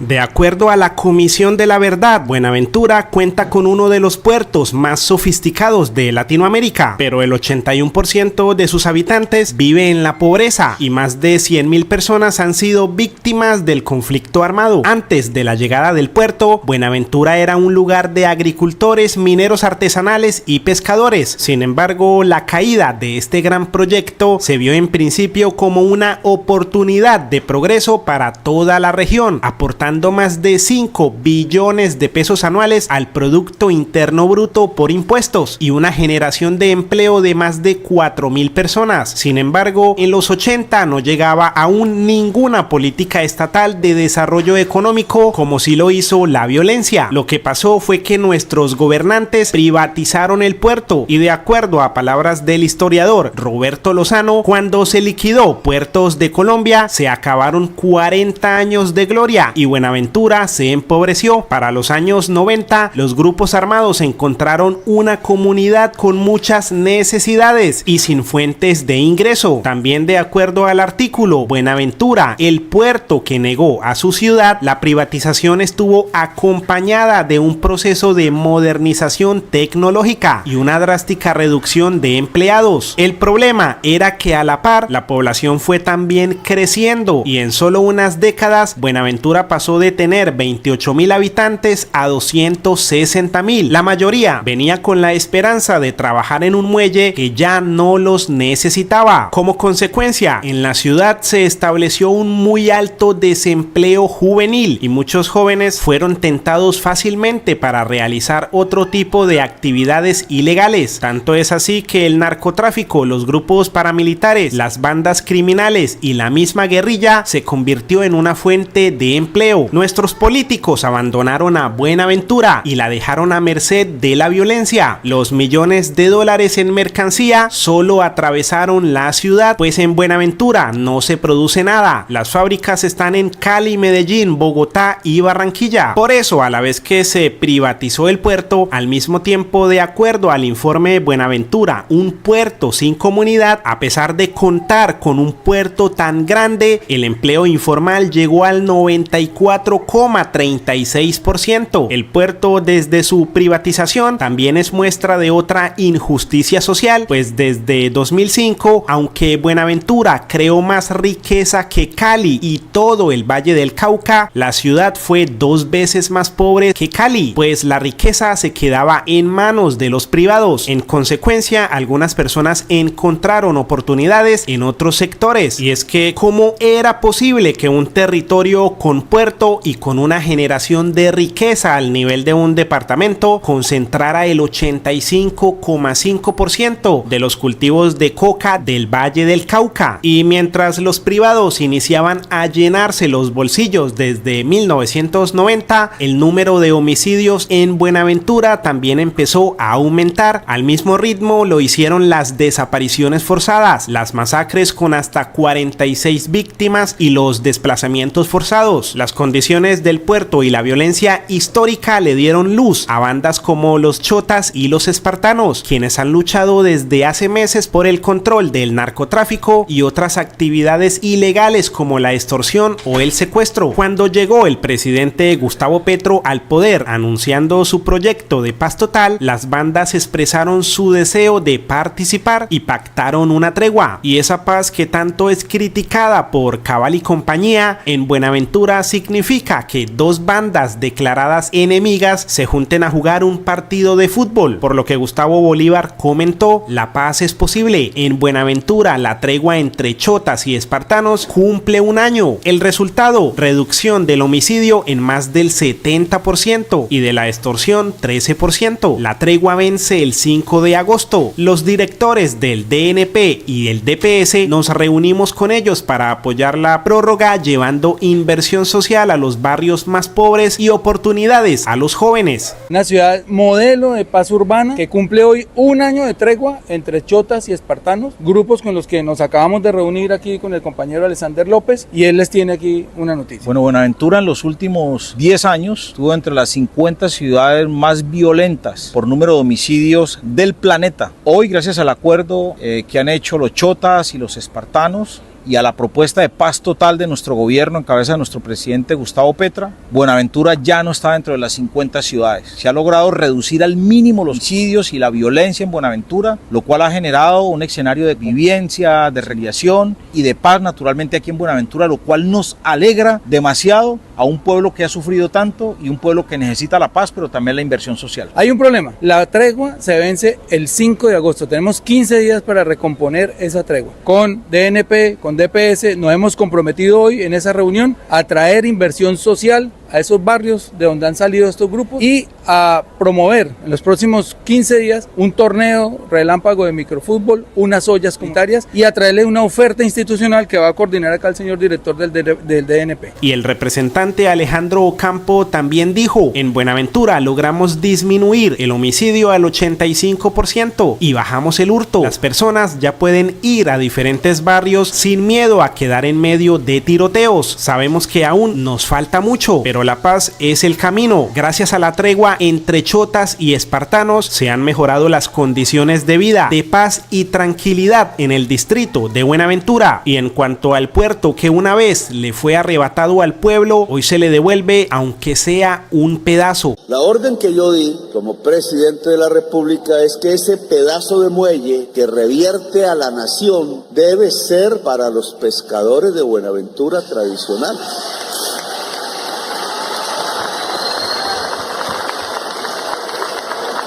De acuerdo a la Comisión de la Verdad, Buenaventura cuenta con uno de los puertos más sofisticados de Latinoamérica, pero el 81% de sus habitantes vive en la pobreza y más de 100.000 personas han sido víctimas del conflicto armado. Antes de la llegada del puerto, Buenaventura era un lugar de agricultores, mineros artesanales y pescadores. Sin embargo, la caída de este gran proyecto se vio en principio como una oportunidad de progreso para toda la región, aportando más de 5 billones de pesos anuales al Producto Interno Bruto por impuestos y una generación de empleo de más de 4.000 personas. Sin embargo, en los 80 no llegaba aún ninguna política estatal de desarrollo económico como sí lo hizo la violencia. Lo que pasó fue que nuestros gobernantes privatizaron el puerto y, de acuerdo a palabras del historiador Roberto Lozano, cuando se liquidó Puertos de Colombia se acabaron 40 años de gloria y Buenaventura se empobreció. Para los años 90, los grupos armados encontraron una comunidad con muchas necesidades y sin fuentes de ingreso. También, de acuerdo al artículo, Buenaventura, el puerto que negó a su ciudad, la privatización estuvo acompañada de un proceso de modernización tecnológica y una drástica reducción de empleados. El problema era que a la par, la población fue también creciendo y en solo unas décadas, Buenaventura pasó de tener 28.000 habitantes a 260.000. La mayoría venía con la esperanza de trabajar en un muelle que ya no los necesitaba. Como consecuencia, en la ciudad se estableció un muy alto desempleo juvenil y muchos jóvenes fueron tentados fácilmente para realizar otro tipo de actividades ilegales. Tanto es así que el narcotráfico, los grupos paramilitares, las bandas criminales y la misma guerrilla se convirtió en una fuente de empleo. Nuestros políticos abandonaron a Buenaventura y la dejaron a merced de la violencia. Los millones de dólares en mercancía solo atravesaron la ciudad, pues en Buenaventura no se produce nada. Las fábricas están en Cali, Medellín, Bogotá y Barranquilla. Por eso, a la vez que se privatizó el puerto, al mismo tiempo, de acuerdo al informe Buenaventura, un puerto sin comunidad, a pesar de contar con un puerto tan grande, el empleo informal llegó al 94,36%. El puerto, desde su privatización, también es muestra de otra injusticia social, pues desde 2005, aunque Buenaventura creó más riqueza que Cali y todo el Valle del Cauca, la ciudad fue 2 veces más pobre que Cali, pues la riqueza se quedaba en manos de los privados. En consecuencia, algunas personas encontraron oportunidades en otros sectores, y es que ¿cómo era posible que un territorio con puerto y con una generación de riqueza al nivel de un departamento concentrara el 85,5% de los cultivos de coca del Valle del Cauca? Y mientras los privados iniciaban a llenarse los bolsillos desde 1990, el número de homicidios en Buenaventura también empezó a aumentar. Al mismo ritmo lo hicieron las desapariciones forzadas, las masacres con hasta 46 víctimas y los desplazamientos forzados. Las condiciones del puerto y la violencia histórica le dieron luz a bandas como los chotas y los espartanos, quienes han luchado desde hace meses por el control del narcotráfico y otras actividades ilegales como la extorsión o el secuestro. Cuando llegó el presidente Gustavo Petro al poder anunciando su proyecto de paz total, las bandas expresaron su deseo de participar y pactaron una tregua. Y esa paz, que tanto es criticada por Cabal y compañía, en Buenaventura significa que 2 bandas declaradas enemigas se junten a jugar un partido de fútbol, por lo que Gustavo Bolívar comentó: la paz es posible. En Buenaventura, la tregua entre chotas y espartanos cumple 1 año. El resultado: reducción del homicidio en más del 70% y de la extorsión 13%. La tregua vence el 5 de agosto. Los directores del DNP y del DPS nos reunimos con ellos para apoyar la prórroga, llevando inversión social a los barrios más pobres y oportunidades a los jóvenes. Una ciudad modelo de paz urbana que cumple hoy 1 año de tregua entre chotas y espartanos, grupos con los que nos acabamos de reunir aquí con el compañero Alexander López, y él les tiene aquí una noticia. Bueno, Buenaventura en los últimos 10 años estuvo entre las 50 ciudades más violentas por número de homicidios del planeta. Hoy, gracias al acuerdo que han hecho los chotas y los espartanos y a la propuesta de paz total de nuestro gobierno en cabeza de nuestro presidente Gustavo Petro, Buenaventura ya no está dentro de las 50 ciudades. Se ha logrado reducir al mínimo los homicidios y la violencia en Buenaventura, lo cual ha generado un escenario de vivencia, de recreación y de paz naturalmente aquí en Buenaventura, lo cual nos alegra demasiado a un pueblo que ha sufrido tanto y un pueblo que necesita la paz, pero también la inversión social. Hay un problema, la tregua se vence el 5 de agosto, tenemos 15 días para recomponer esa tregua. Con DNP, con DPS, nos hemos comprometido hoy en esa reunión a traer inversión social a esos barrios de donde han salido estos grupos y a promover en los próximos 15 días un torneo relámpago de microfútbol, unas ollas comunitarias y a traerle una oferta institucional que va a coordinar acá el señor director del DNP. Y el representante Alejandro Ocampo también dijo, en Buenaventura logramos disminuir el homicidio al 85% y bajamos el hurto. Las personas ya pueden ir a diferentes barrios sin miedo a quedar en medio de tiroteos. Sabemos que aún nos falta mucho, pero la paz es el camino. Gracias a la tregua entre chotas y espartanos se han mejorado las condiciones de vida, de paz y tranquilidad en el distrito de Buenaventura. Y en cuanto al puerto que una vez le fue arrebatado al pueblo, hoy se le devuelve aunque sea un pedazo. La orden que yo di como presidente de la República es que ese pedazo de muelle que revierte a la nación debe ser para los pescadores de Buenaventura tradicional.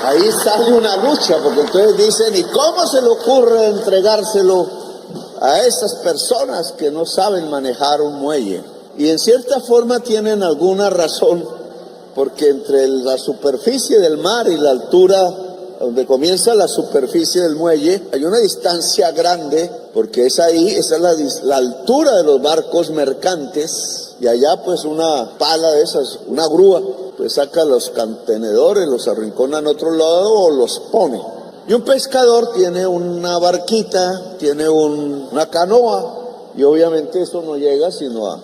Ahí sale una lucha, porque entonces dicen, ¿y cómo se le ocurre entregárselo a esas personas que no saben manejar un muelle? Y en cierta forma tienen alguna razón, porque entre la superficie del mar y la altura donde comienza la superficie del muelle hay una distancia grande, porque esa es la altura de los barcos mercantes, y allá pues una pala de esas, una grúa, pues saca los contenedores, los arrincona en otro lado o los pone. Y un pescador tiene una barquita, tiene una canoa, y obviamente eso no llega sino a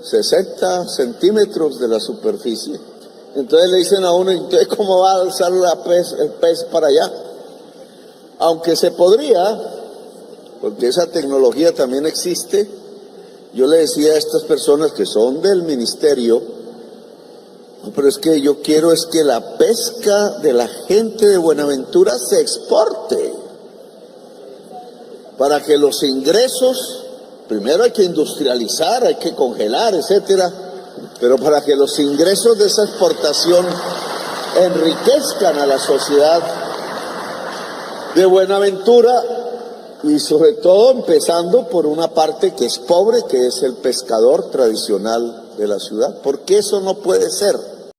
60 centímetros de la superficie. Entonces le dicen a uno, ¿entonces cómo va a alzar el pez para allá? Aunque se podría, porque esa tecnología también existe. Yo le decía a estas personas que son del ministerio, pero es que yo quiero es que la pesca de la gente de Buenaventura se exporte, para que los ingresos, primero hay que industrializar, hay que congelar, etcétera, pero para que los ingresos de esa exportación enriquezcan a la sociedad de Buenaventura, y sobre todo empezando por una parte que es pobre, que es el pescador tradicional de la ciudad, porque eso no puede ser.